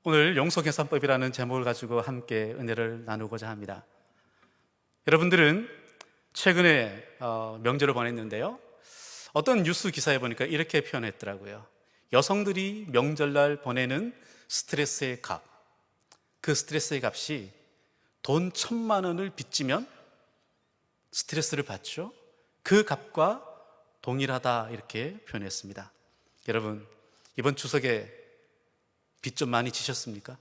오늘 용서계산법이라는 제목을 가지고 함께 은혜를 나누고자 합니다. 여러분들은 최근에 명절을 보냈는데요, 어떤 뉴스 기사에 보니까 이렇게 표현했더라고요. 여성들이 명절날 보내는 스트레스의 값, 그 스트레스의 값이 돈 1,000만 원을 빚지면 스트레스를 받죠. 그 값과 동일하다, 이렇게 표현했습니다. 여러분, 이번 추석에 빚 좀 많이 지셨습니까?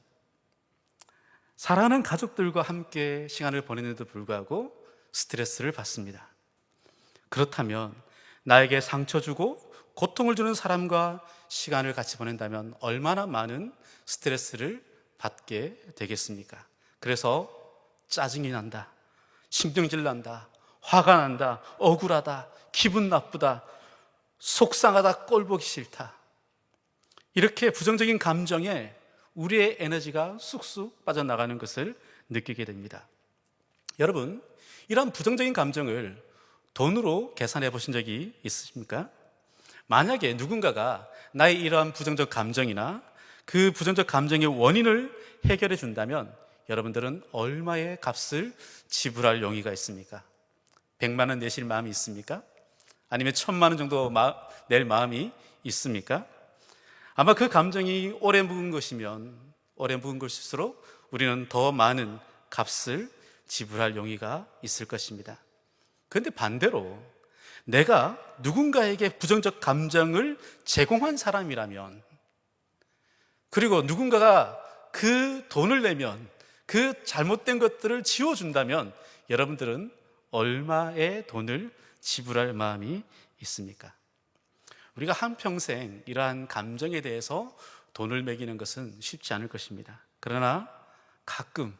사랑하는 가족들과 함께 시간을 보내는데도 불구하고 스트레스를 받습니다. 그렇다면 나에게 상처 주고 고통을 주는 사람과 시간을 같이 보낸다면 얼마나 많은 스트레스를 받게 되겠습니까? 그래서 짜증이 난다, 신경질 난다, 화가 난다, 억울하다, 기분 나쁘다, 속상하다, 꼴보기 싫다, 이렇게 부정적인 감정에 우리의 에너지가 쑥쑥 빠져나가는 것을 느끼게 됩니다. 여러분, 이런 부정적인 감정을 돈으로 계산해 보신 적이 있으십니까? 만약에 누군가가 나의 이러한 부정적 감정이나 그 부정적 감정의 원인을 해결해 준다면 여러분들은 얼마의 값을 지불할 용의가 있습니까? 100만 원 내실 마음이 있습니까? 아니면 1,000만 원 정도 낼 마음이 있습니까? 아마 그 감정이 오래 묵은 것이면 오래 묵은 것일수록 우리는 더 많은 값을 지불할 용의가 있을 것입니다. 그런데 반대로 내가 누군가에게 부정적 감정을 제공한 사람이라면, 그리고 누군가가 그 돈을 내면 그 잘못된 것들을 지워준다면 여러분들은 얼마의 돈을 지불할 마음이 있습니까? 우리가 한평생 이러한 감정에 대해서 돈을 매기는 것은 쉽지 않을 것입니다. 그러나 가끔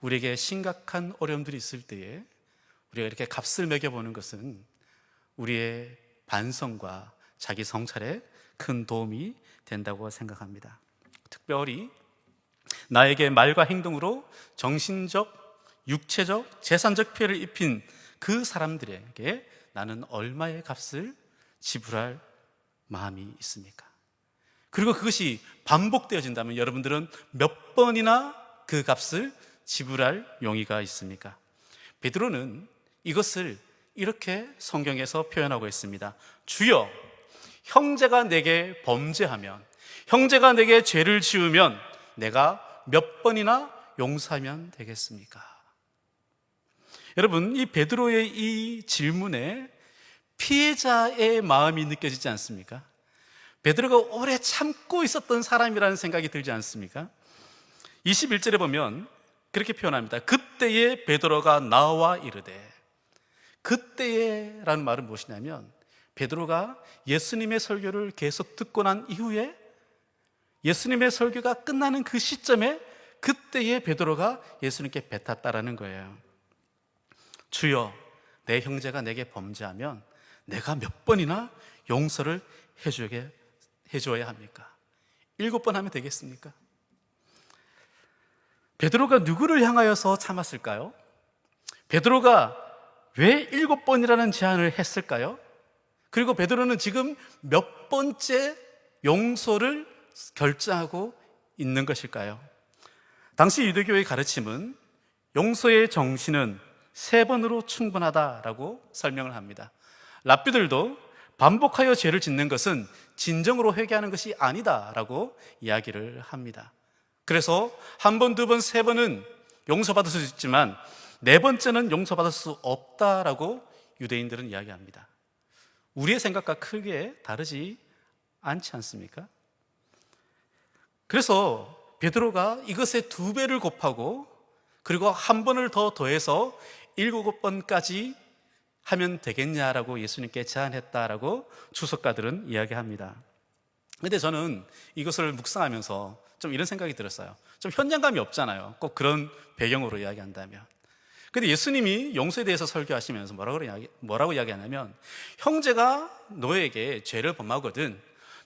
우리에게 심각한 어려움들이 있을 때에 우리가 이렇게 값을 매겨보는 것은 우리의 반성과 자기 성찰에 큰 도움이 된다고 생각합니다. 특별히 나에게 말과 행동으로 정신적, 육체적, 재산적 피해를 입힌 그 사람들에게 나는 얼마의 값을 지불할 마음이 있습니까? 그리고 그것이 반복되어진다면 여러분들은 몇 번이나 그 값을 지불할 용의가 있습니까? 베드로는 이것을 이렇게 성경에서 표현하고 있습니다. 주여, 형제가 내게 범죄하면, 형제가 내게 죄를 지으면 내가 몇 번이나 용서하면 되겠습니까? 여러분, 이 베드로의 이 질문에 피해자의 마음이 느껴지지 않습니까? 베드로가 오래 참고 있었던 사람이라는 생각이 들지 않습니까? 21절에 보면 그렇게 표현합니다. 그때에 베드로가 나와 이르되, 그때에 라는 말은 무엇이냐면 베드로가 예수님의 설교를 계속 듣고 난 이후에 예수님의 설교가 끝나는 그 시점에 그때에 베드로가 예수님께 뱉었다라는 거예요. 주여, 내 형제가 내게 범죄하면 내가 몇 번이나 용서를 해줘야 합니까? 7번 하면 되겠습니까? 베드로가 누구를 향하여서 참았을까요? 베드로가 왜 7번이라는 제안을 했을까요? 그리고 베드로는 지금 몇 번째 용서를 결정하고 있는 것일까요? 당시 유대교의 가르침은 용서의 정신은 3번으로 충분하다라고 설명을 합니다. 랍비들도 반복하여 죄를 짓는 것은 진정으로 회개하는 것이 아니다라고 이야기를 합니다. 그래서 1번, 2번, 3번은 용서받을 수 있지만 4번째는 용서받을 수 없다라고 유대인들은 이야기합니다. 우리의 생각과 크게 다르지 않지 않습니까? 그래서 베드로가 이것에 2배를 곱하고 그리고 1번을 더 더해서 7번까지 하면 되겠냐라고 예수님께 제안했다라고 주석가들은 이야기합니다. 그런데 저는 이것을 묵상하면서 좀 이런 생각이 들었어요. 좀 현장감이 없잖아요, 꼭 그런 배경으로 이야기한다면. 그런데 예수님이 용서에 대해서 설교하시면서 뭐라고 이야기하냐면, 형제가 너에게 죄를 범하거든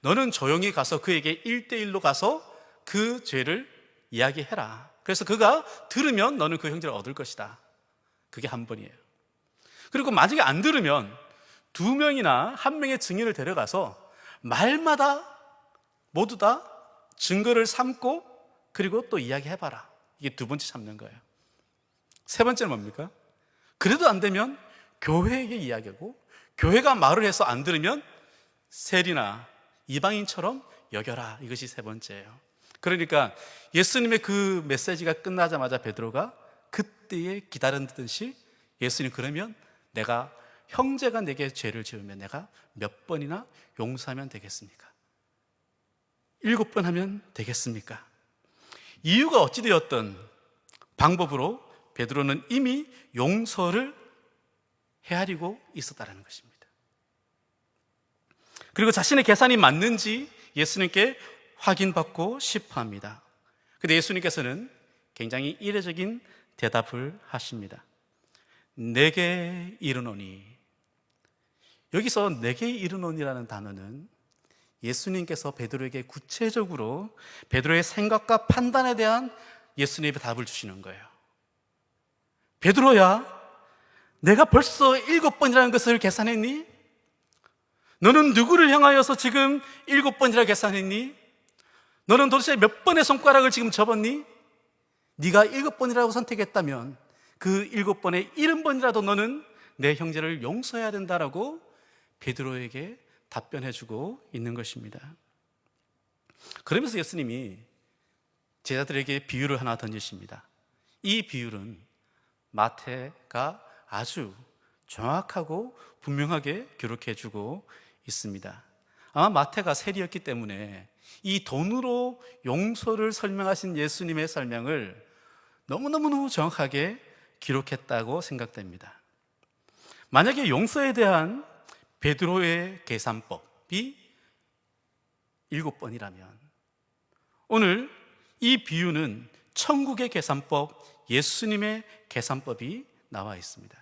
너는 조용히 가서 그에게 1대1로 가서 그 죄를 이야기해라. 그래서 그가 들으면 너는 그 형제를 얻을 것이다. 그게 1번이에요. 그리고 만약에 안 들으면 2명이나 1명의 증인을 데려가서 말마다 모두 다 증거를 삼고 그리고 또 이야기해봐라. 이게 두 번째 참는 거예요. 세 번째는 뭡니까? 그래도 안 되면 교회에게 이야기하고, 교회가 말을 해서 안 들으면 세리나 이방인처럼 여겨라. 이것이 세 번째예요. 그러니까 예수님의 그 메시지가 끝나자마자 베드로가 그때에 기다렸듯이, 예수님, 그러면 내가, 형제가 내게 죄를 지으면 내가 몇 번이나 용서하면 되겠습니까? 7번 하면 되겠습니까? 이유가 어찌되었든 방법으로 베드로는 이미 용서를 헤아리고 있었다는 것입니다. 그리고 자신의 계산이 맞는지 예수님께 확인받고 싶어 합니다. 그런데 예수님께서는 굉장히 이례적인 대답을 하십니다. 내게 이르노니. 여기서 내게 이르노니라는 단어는 예수님께서 베드로에게 구체적으로 베드로의 생각과 판단에 대한 예수님의 답을 주시는 거예요. 베드로야, 내가 벌써 7번이라는 것을 계산했니? 너는 누구를 향하여서 지금 7번이라 계산했니? 너는 도대체 몇 번의 손가락을 지금 접었니? 네가 7번이라고 선택했다면 그 7번의 70번이라도 너는 내 형제를 용서해야 된다라고 베드로에게 답변해주고 있는 것입니다. 그러면서 예수님이 제자들에게 비유를 하나 던지십니다. 이 비유는 마태가 아주 정확하고 분명하게 기록해주고 있습니다. 아마 마태가 세리였기 때문에 이 돈으로 용서를 설명하신 예수님의 설명을 너무너무 정확하게 기록했다고 생각됩니다. 만약에 용서에 대한 베드로의 계산법이 7번이라면 오늘 이 비유는 천국의 계산법, 예수님의 계산법이 나와 있습니다.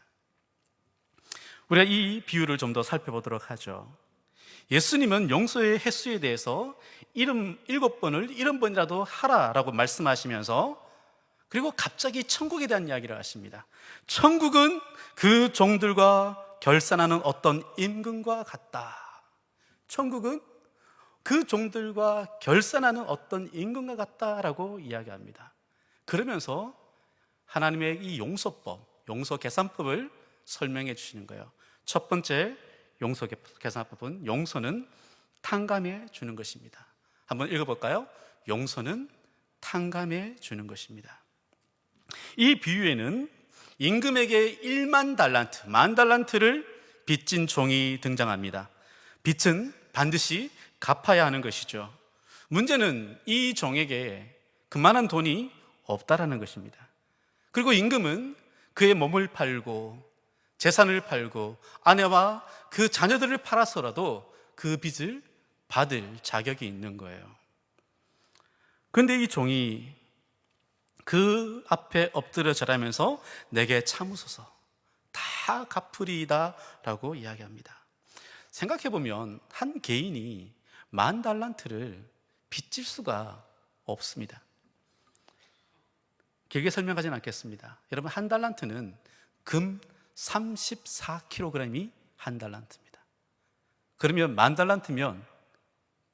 우리가 이 비유를 좀 더 살펴보도록 하죠. 예수님은 용서의 횟수에 대해서 7번을 70번이라도 하라라고 말씀하시면서, 그리고 갑자기 천국에 대한 이야기를 하십니다. 천국은 그 종들과 결산하는 어떤 임금과 같다. 천국은 그 종들과 결산하는 어떤 임금과 같다라고 이야기합니다. 그러면서 하나님의 이 용서법, 용서 계산법을 설명해 주시는 거예요. 첫 번째 용서 계산법은 용서는 탕감해 주는 것입니다. 한번 읽어볼까요? 용서는 탕감해 주는 것입니다. 이 비유에는 임금에게 1만 달란트, 10,000달란트를 빚진 종이 등장합니다. 빚은 반드시 갚아야 하는 것이죠. 문제는 이 종에게 그만한 돈이 없다라는 것입니다. 그리고 임금은 그의 몸을 팔고 재산을 팔고 아내와 그 자녀들을 팔아서라도 그 빚을 받을 자격이 있는 거예요. 그런데 이 종이 그 앞에 엎드려 절하면서 내게 참으소서, 다 갚으리이다 라고 이야기합니다. 생각해보면 한 개인이 10,000달란트를 빚질 수가 없습니다. 길게 설명하지는 않겠습니다. 여러분, 한 달란트는 금 34kg이 한 달란트입니다. 그러면 10,000달란트면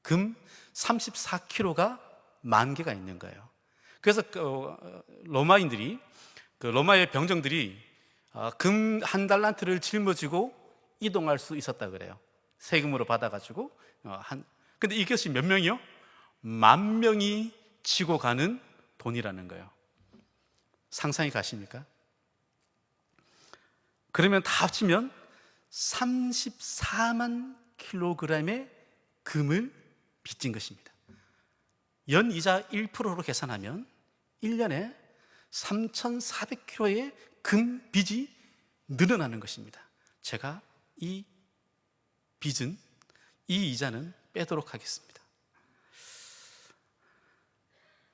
금 34kg가 10,000개가 있는 거예요. 그래서 로마인들이, 로마의 병정들이 금 한 달란트를 짊어지고 이동할 수 있었다 그래요. 세금으로 받아가지고. 근데 이것이 몇 명이요? 10,000명이 지고 가는 돈이라는 거예요. 상상이 가십니까? 그러면 다 합치면 34만 킬로그램의 금을 빚진 것입니다. 연이자 1%로 계산하면 1년에 3,400kg의 금 빚이 늘어나는 것입니다. 제가 이 빚은, 이 이자는 빼도록 하겠습니다.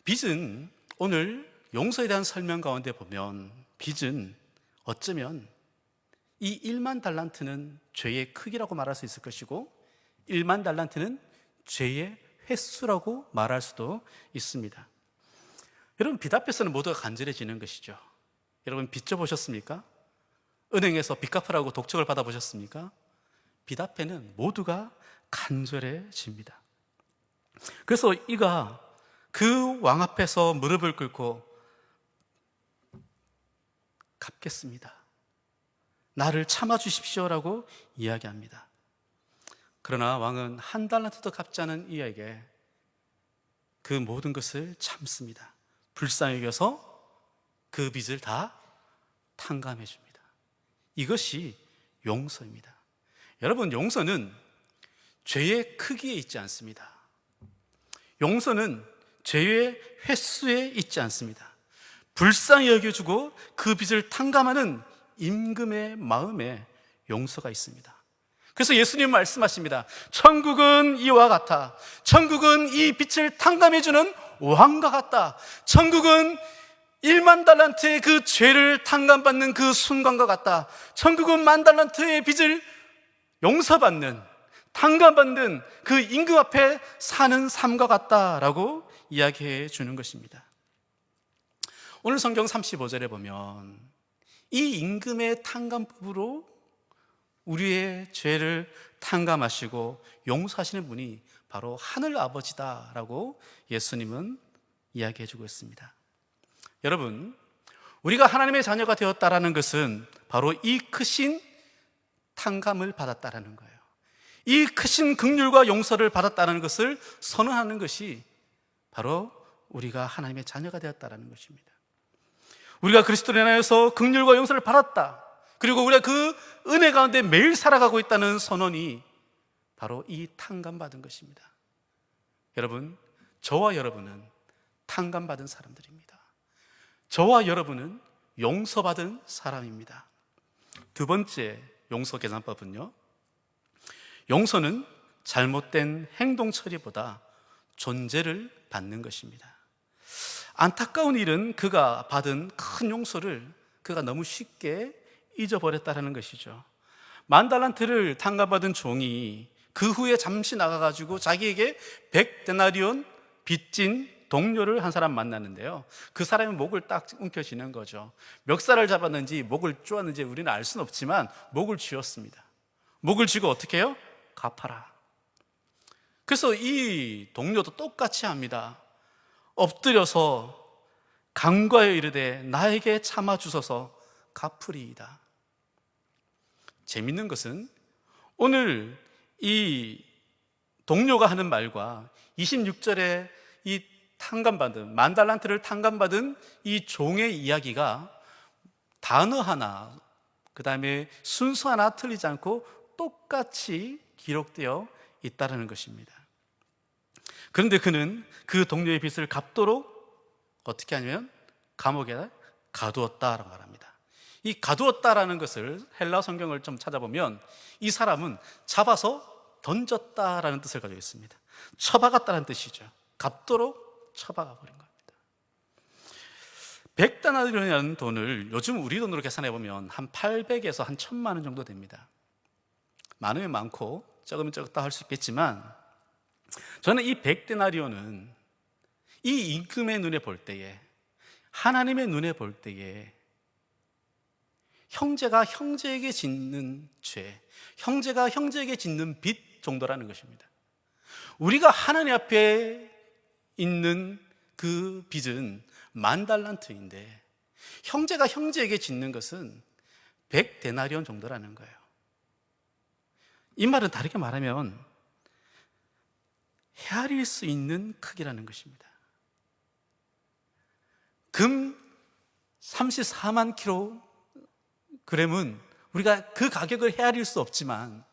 빚은, 오늘 용서에 대한 설명 가운데 보면 빚은 어쩌면 이 1만 달란트는 죄의 크기라고 말할 수 있을 것이고 1만 달란트는 죄의 횟수라고 말할 수도 있습니다. 여러분, 빚 앞에서는 모두가 간절해지는 것이죠. 여러분, 빚 져보셨습니까? 은행에서 빚 갚으라고 독촉을 받아보셨습니까? 빚 앞에는 모두가 간절해집니다. 그래서 이가 그 왕 앞에서 무릎을 꿇고 갚겠습니다, 나를 참아주십시오라고 이야기합니다. 그러나 왕은 한 달란트도 갚지 않은 이에게 그 모든 것을 참습니다. 불쌍히 여겨서 그 빚을 다 탕감해 줍니다. 이것이 용서입니다. 여러분, 용서는 죄의 크기에 있지 않습니다. 용서는 죄의 횟수에 있지 않습니다. 불쌍히 여겨주고 그 빚을 탕감하는 임금의 마음에 용서가 있습니다. 그래서 예수님 말씀하십니다. 천국은 이와 같아. 천국은 이 빚을 탕감해주는 왕과 같다. 천국은 1만 달란트의 그 죄를 탕감받는 그 순간과 같다. 천국은 1만 달란트의 빚을 용서받는, 탕감받는 그 임금 앞에 사는 삶과 같다라고 이야기해 주는 것입니다. 오늘 성경 35절에 보면 이 임금의 탕감법으로 우리의 죄를 탕감하시고 용서하시는 분이 바로 하늘 아버지다라고 예수님은 이야기해 주고 있습니다. 여러분, 우리가 하나님의 자녀가 되었다라는 것은 바로 이 크신 탕감을 받았다라는 거예요. 이 크신 긍휼과 용서를 받았다는 것을 선언하는 것이 바로 우리가 하나님의 자녀가 되었다라는 것입니다. 우리가 그리스도로 인하여서 긍휼과 용서를 받았다, 그리고 우리가 그 은혜 가운데 매일 살아가고 있다는 선언이 바로 이 탕감받은 것입니다. 여러분, 저와 여러분은 탕감받은 사람들입니다. 저와 여러분은 용서받은 사람입니다. 두 번째 용서 계산법은요, 용서는 잘못된 행동 처리보다 존재를 받는 것입니다. 안타까운 일은 그가 받은 큰 용서를 그가 너무 쉽게 잊어버렸다는 것이죠. 1만 달란트를 탕감받은 종이 그 후에 잠시 나가가지고 자기에게 100데나리온 빚진 동료를 한 사람 만났는데요, 그 사람의 목을 딱 움켜쥐는 거죠. 멱살을 잡았는지 목을 쪼았는지 우리는 알 수는 없지만 목을 쥐었습니다. 목을 쥐고 어떻게 해요? 갚아라. 그래서 이 동료도 똑같이 합니다. 엎드려서 간과하여 이르되 나에게 참아주소서 갚으리이다. 재밌는 것은 오늘 이 동료가 하는 말과 26절에 이 탕감받은 1만 달란트를 탕감받은 이 종의 이야기가 단어 하나, 그 다음에 순서 하나 틀리지 않고 똑같이 기록되어 있다는 것입니다. 그런데 그는 그 동료의 빚을 갚도록 어떻게 하냐면 감옥에 가두었다라고 말합니다. 이 가두었다라는 것을 헬라 성경을 좀 찾아보면 이 사람은 잡아서 던졌다라는 뜻을 가지고 있습니다. 처박았다는 뜻이죠. 갚도록 처박아 버린 겁니다. 100데나리온이라는 돈을 요즘 우리 돈으로 계산해 보면 한 800에서 한 1000만 원 정도 됩니다. 많으면 많고 적으면 적다 할 수 있겠지만, 저는 이 100데나리온은 이 임금의 눈에 볼 때에, 하나님의 눈에 볼 때에 형제가 형제에게 짓는 죄, 형제가 형제에게 짓는 빚 정도라는 것입니다. 우리가 하나님 앞에 있는 그 빚은 1만 달란트인데 형제가 형제에게 짓는 것은 100데나리온 정도라는 거예요. 이 말은 다르게 말하면 헤아릴 수 있는 크기라는 것입니다. 금 34만 킬로그램은 우리가 그 가격을 헤아릴 수 없지만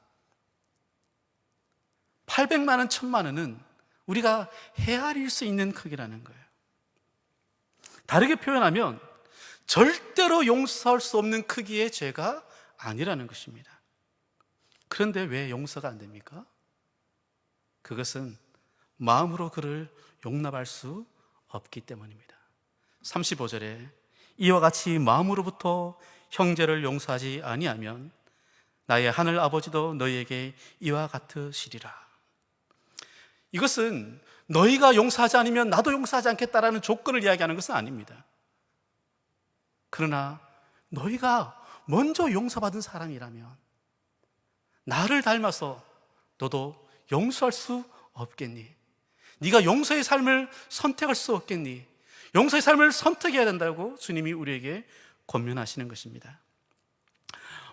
800만 원, 1000만 원은 우리가 헤아릴 수 있는 크기라는 거예요. 다르게 표현하면 절대로 용서할 수 없는 크기의 죄가 아니라는 것입니다. 그런데 왜 용서가 안 됩니까? 그것은 마음으로 그를 용납할 수 없기 때문입니다. 35절에 이와 같이 마음으로부터 형제를 용서하지 아니하면 나의 하늘 아버지도 너희에게 이와 같으시리라. 이것은 너희가 용서하지 않으면 나도 용서하지 않겠다라는 조건을 이야기하는 것은 아닙니다. 그러나 너희가 먼저 용서받은 사람이라면 나를 닮아서 너도 용서할 수 없겠니? 네가 용서의 삶을 선택할 수 없겠니? 용서의 삶을 선택해야 된다고 주님이 우리에게 권면하시는 것입니다.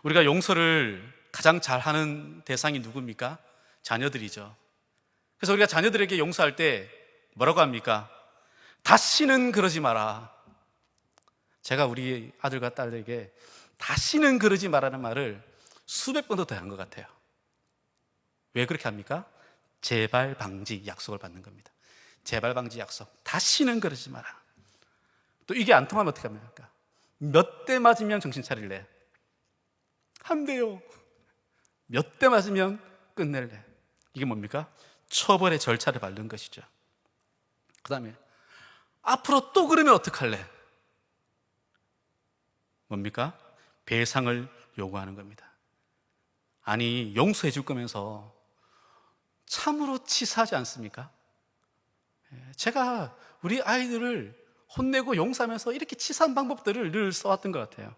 우리가 용서를 가장 잘하는 대상이 누굽니까? 자녀들이죠. 그래서 우리가 자녀들에게 용서할 때 뭐라고 합니까? 다시는 그러지 마라. 제가 우리 아들과 딸에게 다시는 그러지 마라는 말을 수백 번도 더 한 것 같아요. 왜 그렇게 합니까? 재발 방지 약속을 받는 겁니다. 재발 방지 약속. 다시는 그러지 마라. 또 이게 안 통하면 어떻게 합니까? 몇 대 맞으면 정신 차릴래? 안 돼요. 몇 대 맞으면 끝낼래? 이게 뭡니까? 처벌의 절차를 밟는 것이죠. 그 다음에 앞으로 또 그러면 어떡할래? 뭡니까? 배상을 요구하는 겁니다. 아니, 용서해 줄 거면서 참으로 치사하지 않습니까? 제가 우리 아이들을 혼내고 용서하면서 이렇게 치사한 방법들을 늘 써왔던 것 같아요.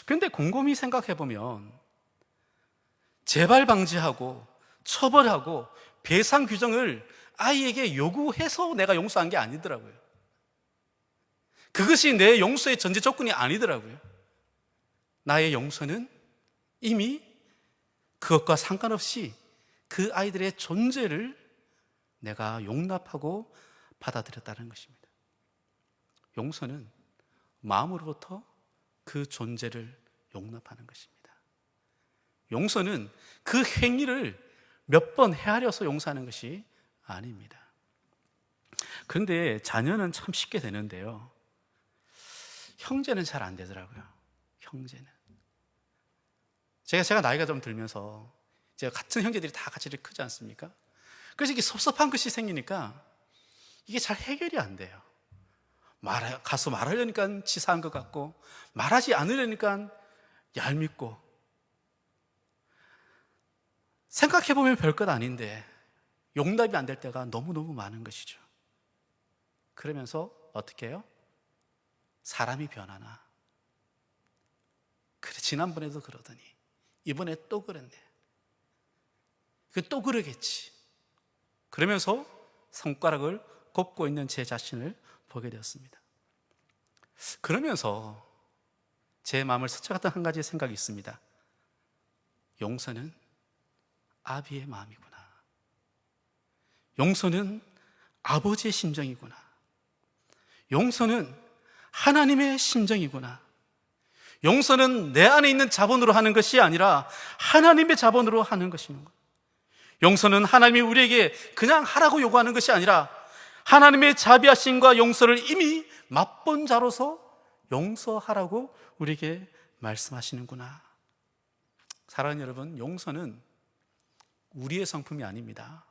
그런데 곰곰이 생각해 보면 재발 방지하고 처벌하고 배상 규정을 아이에게 요구해서 내가 용서한 게 아니더라고요. 그것이 내 용서의 전제 조건이 아니더라고요. 나의 용서는 이미 그것과 상관없이 그 아이들의 존재를 내가 용납하고 받아들였다는 것입니다. 용서는 마음으로부터 그 존재를 용납하는 것입니다. 용서는 그 행위를 몇 번 헤아려서 용서하는 것이 아닙니다. 그런데 자녀는 참 쉽게 되는데요, 형제는 잘 안 되더라고요. 형제는 제가 나이가 좀 들면서 제가 같은 형제들이 다 같이 이렇게 크지 않습니까? 그래서 이게 섭섭한 것이 생기니까 이게 잘 해결이 안 돼요. 가서 말하려니까 치사한 것 같고, 말하지 않으려니까 얄밉고, 생각해보면 별것 아닌데 용납이 안 될 때가 너무너무 많은 것이죠. 그러면서 어떻게 해요? 사람이 변하나? 그래, 지난번에도 그러더니 이번에 또 그랬네. 또 그러겠지. 그러면서 손가락을 꼽고 있는 제 자신을 보게 되었습니다. 그러면서 제 마음을 스쳐갔던 한 가지 생각이 있습니다. 용서는 아비의 마음이구나. 용서는 아버지의 심정이구나. 용서는 하나님의 심정이구나. 용서는 내 안에 있는 자본으로 하는 것이 아니라 하나님의 자본으로 하는 것이구나. 용서는 하나님이 우리에게 그냥 하라고 요구하는 것이 아니라 하나님의 자비하심과 용서를 이미 맛본 자로서 용서하라고 우리에게 말씀하시는구나. 사랑하는 여러분, 용서는 우리의 성품이 아닙니다.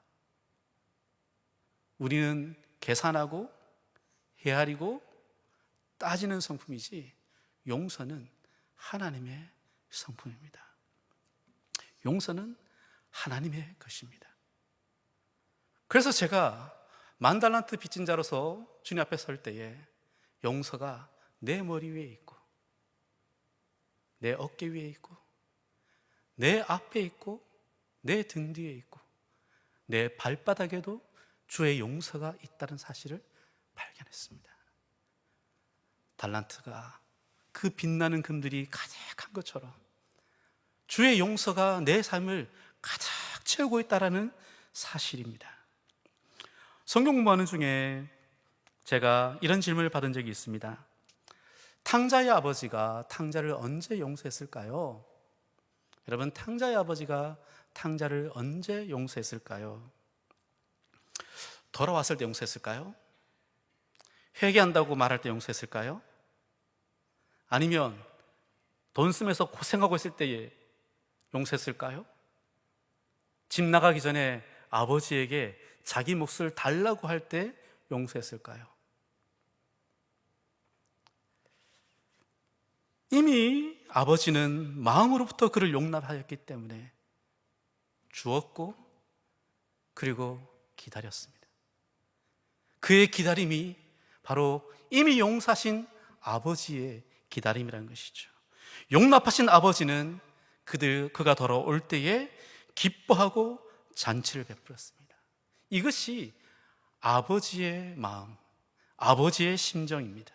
우리는 계산하고 헤아리고 따지는 성품이지, 용서는 하나님의 성품입니다. 용서는 하나님의 것입니다. 그래서 제가 10,000달란트 빚진 자로서 주님 앞에 설 때에 용서가 내 머리 위에 있고, 내 어깨 위에 있고, 내 앞에 있고, 내 등 뒤에 있고, 내 발바닥에도 주의 용서가 있다는 사실을 발견했습니다. 달란트가 그 빛나는 금들이 가득한 것처럼 주의 용서가 내 삶을 가득 채우고 있다는 사실입니다. 성경 공부하는 중에 제가 이런 질문을 받은 적이 있습니다. 탕자의 아버지가 탕자를 언제 용서했을까요? 여러분, 탕자의 아버지가 탕자를 언제 용서했을까요? 돌아왔을 때 용서했을까요? 회개한다고 말할 때 용서했을까요? 아니면 돈 쓰면서 고생하고 있을 때에 용서했을까요? 집 나가기 전에 아버지에게 자기 몫을 달라고 할 때 용서했을까요? 이미 아버지는 마음으로부터 그를 용납하였기 때문에 주었고, 그리고 기다렸습니다. 그의 기다림이 바로 이미 용서하신 아버지의 기다림이라는 것이죠. 용납하신 아버지는 그가 돌아올 때에 기뻐하고 잔치를 베풀었습니다. 이것이 아버지의 마음, 아버지의 심정입니다.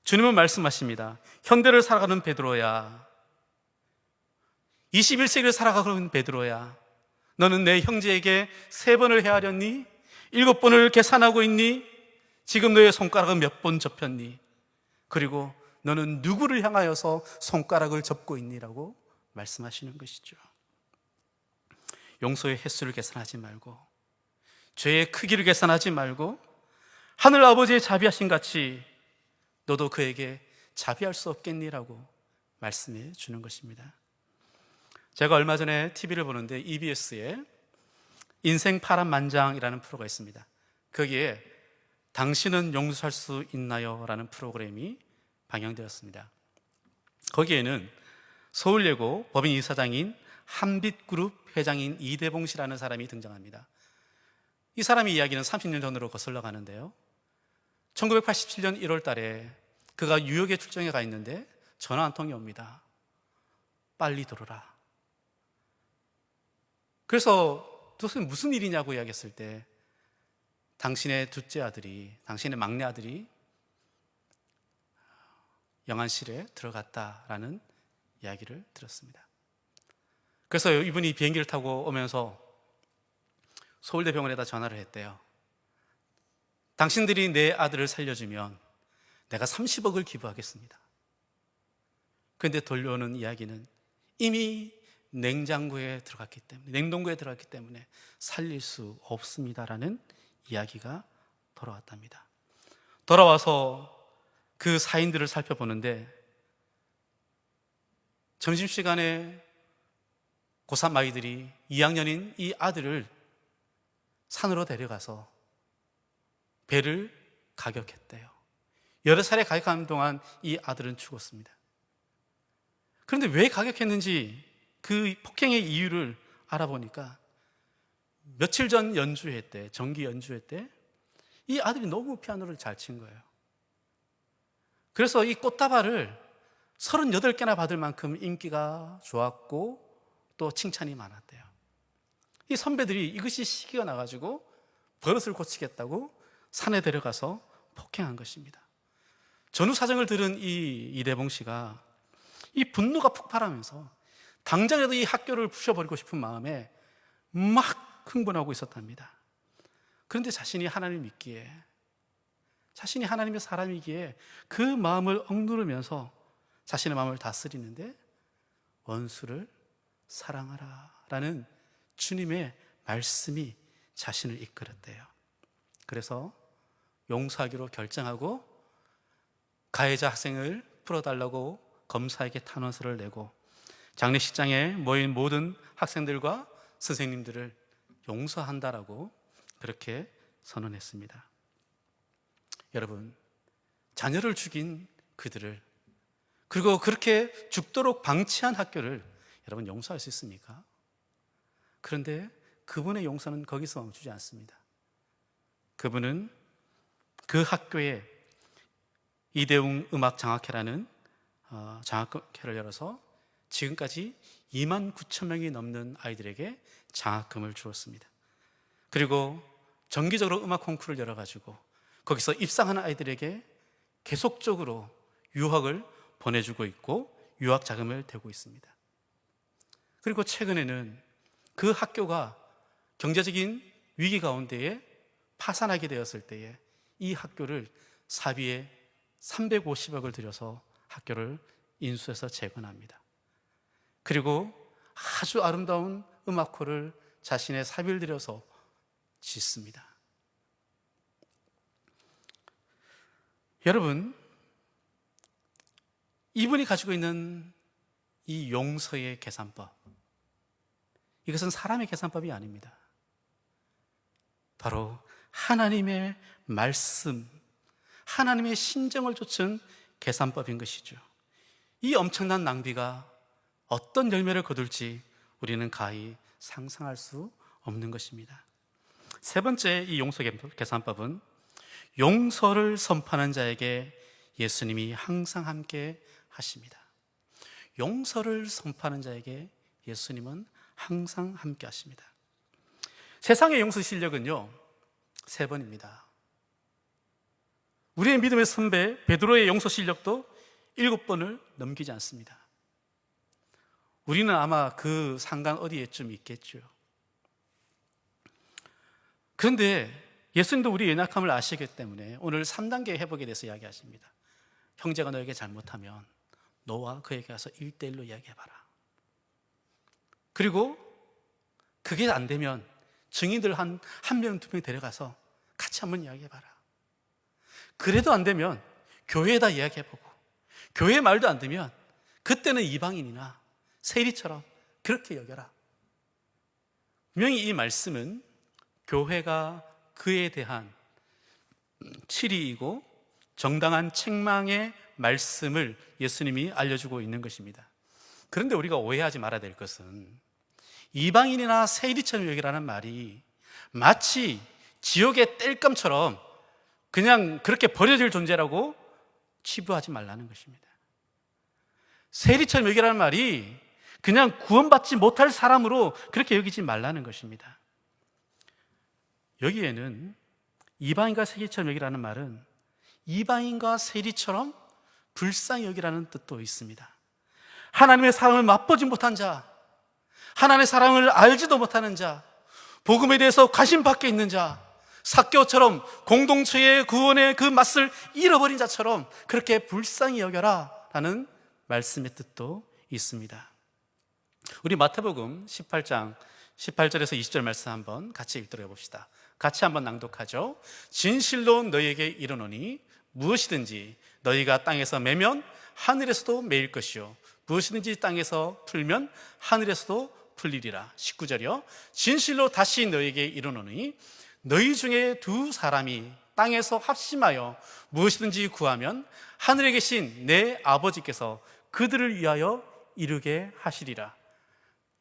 주님은 말씀하십니다. 현대를 살아가는 베드로야, 21세기를 살아가는 베드로야, 너는 내 형제에게 3번을 헤아렸니? 7번을 계산하고 있니? 지금 너의 손가락은 몇 번 접혔니? 그리고 너는 누구를 향하여서 손가락을 접고 있니라고 말씀하시는 것이죠. 용서의 횟수를 계산하지 말고, 죄의 크기를 계산하지 말고, 하늘 아버지의 자비하심 같이 너도 그에게 자비할 수 없겠니라고 말씀해 주는 것입니다. 제가 얼마 전에 TV를 보는데 EBS에 인생 파란만장이라는 프로가 있습니다. 거기에 당신은 용서할 수 있나요? 라는 프로그램이 방영되었습니다. 거기에는 서울예고 법인 이사장인 한빛그룹 회장인 이대봉 씨라는 사람이 등장합니다. 이 사람의 이야기는 30년 전으로 거슬러 가는데요, 1987년 1월 달에 그가 뉴욕에 출장에 가 있는데 전화 한 통이 옵니다. 빨리 들어라. 그래서 도대체 무슨 일이냐고 이야기했을 때 당신의 둘째 아들이, 당신의 막내 아들이 영안실에 들어갔다라는 이야기를 들었습니다. 그래서 이분이 비행기를 타고 오면서 서울대병원에다 전화를 했대요. 당신들이 내 아들을 살려주면 내가 30억을 기부하겠습니다. 그런데 들려오는 이야기는 이미 냉장고에 들어갔기 때문에, 냉동고에 들어갔기 때문에 살릴 수 없습니다라는 이야기가 돌아왔답니다. 돌아와서 그 사인들을 살펴보는데 점심시간에 고3 아이들이 2학년인 이 아들을 산으로 데려가서 배를 가격했대요. 여러 차례 가격하는 동안 이 아들은 죽었습니다. 그런데 왜 가격했는지 그 폭행의 이유를 알아보니까 며칠 전 연주회 때, 정기 연주회 때 이 아들이 너무 피아노를 잘 친 거예요. 그래서 이 꽃다발을 38개나 받을 만큼 인기가 좋았고 또 칭찬이 많았대요. 이 선배들이 이것이 시기가 나가지고 버릇을 고치겠다고 산에 데려가서 폭행한 것입니다. 전후 사정을 들은 이 이대봉 씨가 이 분노가 폭발하면서 당장이라도 이 학교를 부셔버리고 싶은 마음에 막 흥분하고 있었답니다. 그런데 자신이 하나님을 믿기에, 자신이 하나님의 사람이기에 그 마음을 억누르면서 자신의 마음을 다스리는데 원수를 사랑하라 라는 주님의 말씀이 자신을 이끌었대요. 그래서 용서하기로 결정하고 가해자 학생을 풀어달라고 검사에게 탄원서를 내고 장례식장에 모인 모든 학생들과 선생님들을 용서한다라고 그렇게 선언했습니다. 여러분, 자녀를 죽인 그들을, 그리고 그렇게 죽도록 방치한 학교를 여러분 용서할 수 있습니까? 그런데 그분의 용서는 거기서 멈추지 않습니다. 그분은 그 학교에 이대웅 음악장학회라는 장학회를 열어서 지금까지 29,000명이 넘는 아이들에게 장학금을 주었습니다. 그리고 정기적으로 음악 콩쿠르를 열어가지고 거기서 입상하는 아이들에게 계속적으로 유학을 보내주고 있고 유학 자금을 대고 있습니다. 그리고 최근에는 그 학교가 경제적인 위기 가운데에 파산하게 되었을 때에 이 학교를 사비에 350억을 들여서 학교를 인수해서 재건합니다. 그리고 아주 아름다운 음악홀을 자신의 사비를 들여서 짓습니다. 여러분, 이분이 가지고 있는 이 용서의 계산법, 이것은 사람의 계산법이 아닙니다. 바로 하나님의 말씀, 하나님의 심정을 좇은 계산법인 것이죠. 이 엄청난 낭비가 어떤 열매를 거둘지 우리는 가히 상상할 수 없는 것입니다. 세 번째 이 용서 계산법은 용서를 선포하는 자에게 예수님이 항상 함께 하십니다. 용서를 선포하는 자에게 예수님은 항상 함께 하십니다. 세상의 용서 실력은요, 3번입니다. 우리의 믿음의 선배 베드로의 용서 실력도 7번을 넘기지 않습니다. 우리는 아마 그 상관 어디에쯤 있겠죠. 그런데 예수님도 우리 연약함을 아시기 때문에 오늘 3단계 회복에 대해서 이야기하십니다. 형제가 너에게 잘못하면 너와 그에게 가서 1대1로 이야기해봐라. 그리고 그게 안 되면 증인들 한 명, 2명 데려가서 같이 한번 이야기해봐라. 그래도 안 되면 교회에다 이야기해보고, 교회 말도 안 되면 그때는 이방인이나 세리처럼 그렇게 여겨라. 분명히 이 말씀은 교회가 그에 대한 치리이고 정당한 책망의 말씀을 예수님이 알려주고 있는 것입니다. 그런데 우리가 오해하지 말아야 될 것은 이방인이나 세리처럼 여기라는 말이 마치 지옥의 땔감처럼 그냥 그렇게 버려질 존재라고 치부하지 말라는 것입니다. 세리처럼 여기라는 말이 그냥 구원받지 못할 사람으로 그렇게 여기지 말라는 것입니다. 여기에는 이방인과 세리처럼 여기라는 말은 이방인과 세리처럼 불쌍히 여기라는 뜻도 있습니다. 하나님의 사랑을 맛보지 못한 자, 하나님의 사랑을 알지도 못하는 자, 복음에 대해서 관심 밖에 있는 자, 삭개오처럼 공동체의 구원의 그 맛을 잃어버린 자처럼 그렇게 불쌍히 여겨라 라는 말씀의 뜻도 있습니다. 우리 마태복음 18장 18절에서 20절 말씀 한번 같이 읽도록 해봅시다. 같이 한번 낭독하죠. 진실로 너희에게 이르노니 무엇이든지 너희가 땅에서 매면 하늘에서도 매일 것이요 무엇이든지 땅에서 풀면 하늘에서도 풀리리라. 19절이요. 진실로 다시 너희에게 이르노니 너희 중에 2사람이 땅에서 합심하여 무엇이든지 구하면 하늘에 계신 내 아버지께서 그들을 위하여 이루게 하시리라.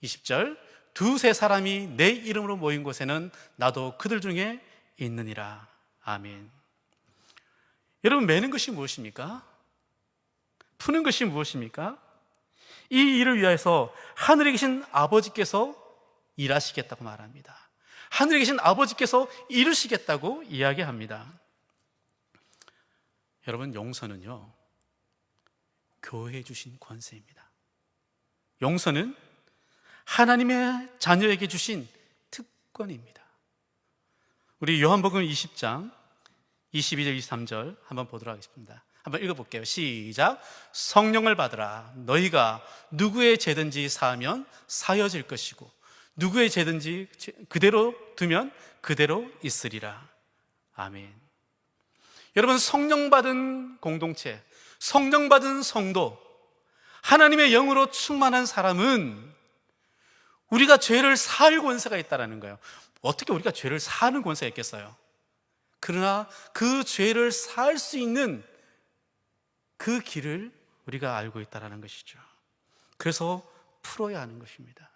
20절. 2-3사람이 내 이름으로 모인 곳에는 나도 그들 중에 있느니라. 아멘. 여러분, 매는 것이 무엇입니까? 푸는 것이 무엇입니까? 이 일을 위해서 하늘에 계신 아버지께서 일하시겠다고 말합니다. 하늘에 계신 아버지께서 이루시겠다고 이야기합니다. 여러분, 용서는요, 교회에 주신 권세입니다. 용서는 하나님의 자녀에게 주신 특권입니다. 우리 요한복음 20장 22절 23절 한번 보도록 하겠습니다. 한번 읽어볼게요. 시작. 성령을 받으라. 너희가 누구의 죄든지 사하면 사여질 것이고 누구의 죄든지 그대로 두면 그대로 있으리라. 아멘. 여러분, 성령 받은 공동체, 성령 받은 성도, 하나님의 영으로 충만한 사람은 우리가 죄를 사할 권세가 있다는 거예요. 어떻게 우리가 죄를 사하는 권세가 있겠어요? 그러나 그 죄를 사할 수 있는 그 길을 우리가 알고 있다는 것이죠. 그래서 풀어야 하는 것입니다.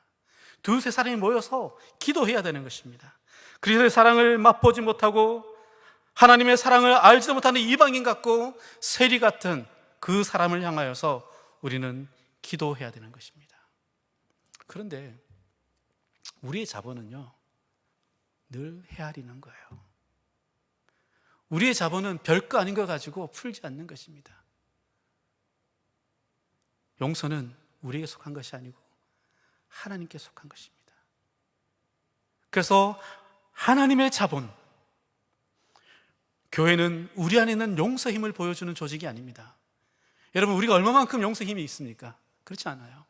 2-3사람이 모여서 기도해야 되는 것입니다. 그리스도의 사랑을 맛보지 못하고 하나님의 사랑을 알지도 못하는 이방인 같고 세리 같은 그 사람을 향하여서 우리는 기도해야 되는 것입니다. 그런데 우리의 자본은요, 늘 헤아리는 거예요. 우리의 자본은 별거 아닌 거 가지고 풀지 않는 것입니다. 용서는 우리에게 속한 것이 아니고 하나님께 속한 것입니다. 그래서 하나님의 자본, 교회는 우리 안에 있는 용서 힘을 보여주는 조직이 아닙니다. 여러분, 우리가 얼마만큼 용서 힘이 있습니까? 그렇지 않아요.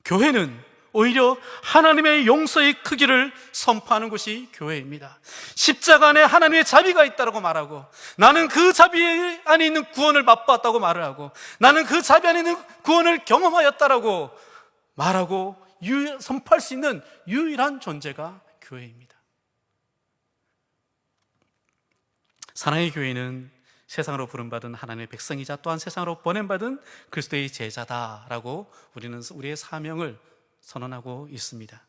교회는 오히려 하나님의 용서의 크기를 선포하는 것이 교회입니다. 십자가 안에 하나님의 자비가 있다고 말하고, 나는 그 자비 안에 있는 구원을 맛보았다고 말을 하고, 나는 그 자비 안에 있는 구원을 경험하였다라고 말하고 선포할 수 있는 유일한 존재가 교회입니다. 사랑의 교회는 세상으로 부름받은 하나님의 백성이자 또한 세상으로 보냄받은 그리스도의 제자다라고 우리는 우리의 사명을 선언하고 있습니다.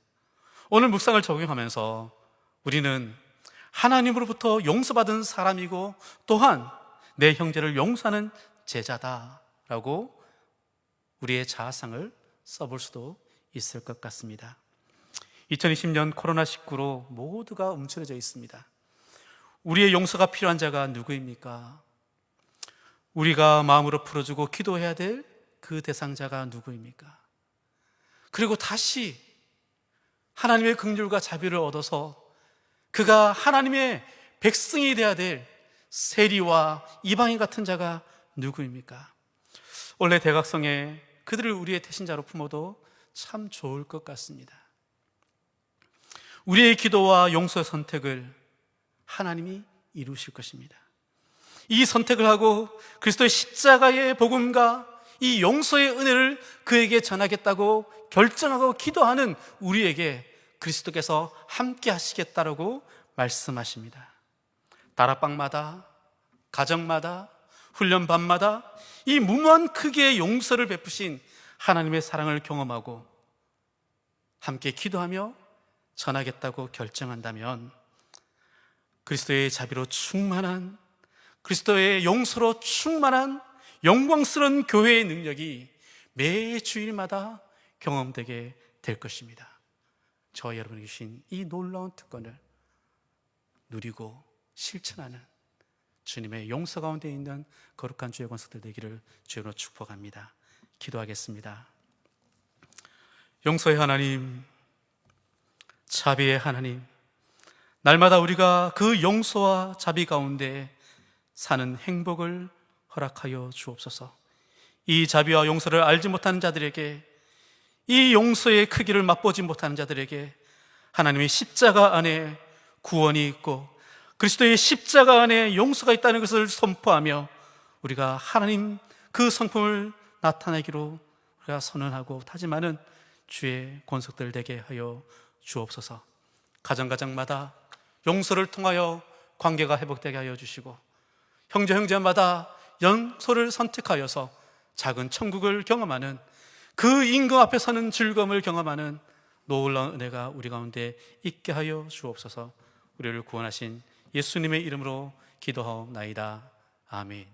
오늘 묵상을 적용하면서 우리는 하나님으로부터 용서받은 사람이고 또한 내 형제를 용서하는 제자다라고 우리의 자아상을 써볼 수도 있을 것 같습니다. 2020년 코로나19로 모두가 움츠러져 있습니다. 우리의 용서가 필요한 자가 누구입니까? 우리가 마음으로 풀어주고 기도해야 될 그 대상자가 누구입니까? 그리고 다시 하나님의 긍휼과 자비를 얻어서 그가 하나님의 백성이 되어야 될 세리와 이방인 같은 자가 누구입니까? 원래 대각성에 그들을 우리의 태신자로 품어도 참 좋을 것 같습니다. 우리의 기도와 용서의 선택을 하나님이 이루실 것입니다. 이 선택을 하고 그리스도의 십자가의 복음과 이 용서의 은혜를 그에게 전하겠다고 결정하고 기도하는 우리에게 그리스도께서 함께 하시겠다라고 말씀하십니다. 다락방마다, 가정마다, 훈련반마다 이 무모한 크기의 용서를 베푸신 하나님의 사랑을 경험하고 함께 기도하며 전하겠다고 결정한다면 그리스도의 자비로 충만한, 그리스도의 용서로 충만한 영광스러운 교회의 능력이 매 주일마다 경험되게 될 것입니다. 저와 여러분이 주신 이 놀라운 특권을 누리고 실천하는 주님의 용서 가운데 있는 거룩한 주의 권속들 되기를 주로 축복합니다. 기도하겠습니다. 용서의 하나님, 자비의 하나님, 날마다 우리가 그 용서와 자비 가운데 사는 행복을 허락하여 주옵소서. 이 자비와 용서를 알지 못하는 자들에게, 이 용서의 크기를 맛보지 못하는 자들에게 하나님의 십자가 안에 구원이 있고 그리스도의 십자가 안에 용서가 있다는 것을 선포하며 우리가 하나님 그 성품을 나타내기로 우리가 선언하고 다짐하는 주의 권속들 되게 하여 주옵소서. 가정가정마다 용서를 통하여 관계가 회복되게 하여 주시고 형제마다 용서를 선택하여서 작은 천국을 경험하는, 그 임금 앞에 서는 즐거움을 경험하는 놀라운 은혜가 우리 가운데 있게 하여 주옵소서. 우리를 구원하신 예수님의 이름으로 기도하옵나이다. 아멘.